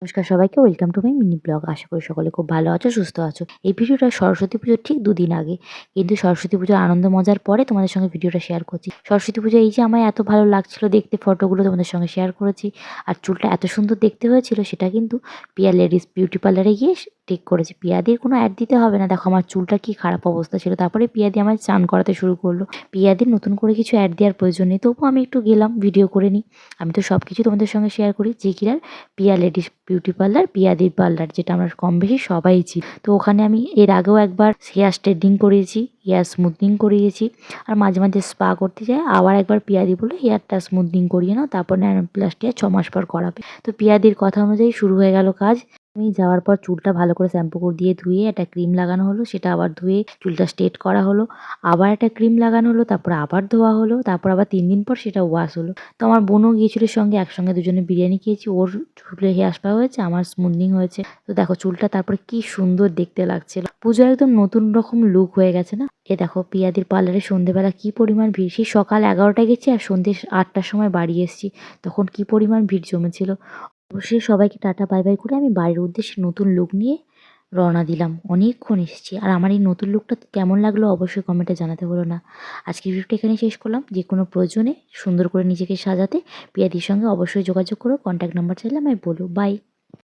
নমস্কার সবাইকে, welcome to my mini blog. আশা করি সকলে খুব ভালো আছো, সুস্থ আছো। এই ভিডিওটা সরস্বতী পুজোর ঠিক দুদিন আগে, কিন্তু সরস্বতী পুজোর আনন্দ মজার পরে তোমাদের সঙ্গে ভিডিওটা শেয়ার করছি। সরস্বতী পুজো এই যে আমার এত ভালো লাগছিল দেখতে, ফটোগুলো তোমাদের সঙ্গে শেয়ার করেছি। আর চুলটা এত সুন্দর দেখতে হয়েছিল সেটা কিন্তু পিয়া লেডিস বিউটি পার্লারে গিয়ে ঠিক করেছি। পিয়াদির কোনো অ্যাড দিতে হবে না। দেখো আমার চুলটা কি খারাপ অবস্থা ছিল, তারপরে পিয়াদি আমার চান করাতে শুরু করলো। পিয়াদির নতুন করে কিছু অ্যাড দেওয়ার প্রয়োজন নেই, তবুও আমি একটু গেলাম ভিডিও করে নিই। আমি তো সব কিছু তোমাদের সঙ্গে শেয়ার করি। যে কিনার পিয়া লেডিস বিউটি পার্লার, পিয়াদির পার্লার, যেটা আমরা কম বেশি সবাই চিনি। তো ওখানে আমি এর আগেও একবার হেয়ার স্ট্রেটনিং করিয়েছি, হেয়ার স্মুথনিং করিয়েছি, আর মাঝে মাঝে স্পা করতে যাই। আবার একবার পিয়াদি বলে হেয়ারটা স্মুথনিং করিয়ে নাও, তারপর ন্যানোপ্লাস্টিয়া 6 মাস পর করাবে। তো পিয়াদির কথা অনুযায়ী শুরু হয়ে গেল কাজ। আমি যাওয়ার পর চুলটা ভালো করে শ্যাম্পু করে দিয়ে ধুয়ে একটা ক্রিম লাগানো হলো, সেটা আবার ধুয়ে চুলটা স্ট্রেট করা হলো। আবার একটা ক্রিম লাগানো হলো, তারপর আবার ধোয়া হলো, তারপর আবার 3 দিন পর সেটা ওয়াশ হলো। তো আমার বোনও গিয়েছিল সঙ্গে, একসঙ্গে দুজনে বিরিয়ানি খেয়েছি। ওর চুলে হেয়ার স্পা হয়েছে, আমার স্মুথনিং হয়েছে। তো দেখো চুলটা তারপরে কি সুন্দর দেখতে লাগছিল। পুজোর একদম নতুন রকম লুক হয়ে গেছে না? এ দেখো পিয়াদির পার্লারে সন্ধ্যেবেলা কি পরিমাণ ভিড়। সেই সকাল 11টায় গেছি আর সন্ধ্যে 8টার সময় বাড়ি এসেছি, তখন কি পরিমাণ ভিড় জমেছিল। অবশ্যই সবাইকে টাটা বাই বাই করে আমি বাড়ির উদ্দেশ্যে নতুন লুক নিয়ে রওনা দিলাম। অনেকক্ষণ এসেছি, আর আমার এই নতুন লুকটা কেমন লাগলো অবশ্যই কমেন্টে জানাতে বলো না। আজকের ভিডিওটা এখানে শেষ করলাম। যে কোনো প্রয়োজনে সুন্দর করে নিজেকে সাজাতে পিয়াদির সঙ্গে অবশ্যই যোগাযোগ করো। কন্ট্যাক্ট নাম্বার চাইলে আমায় বলো। বাই।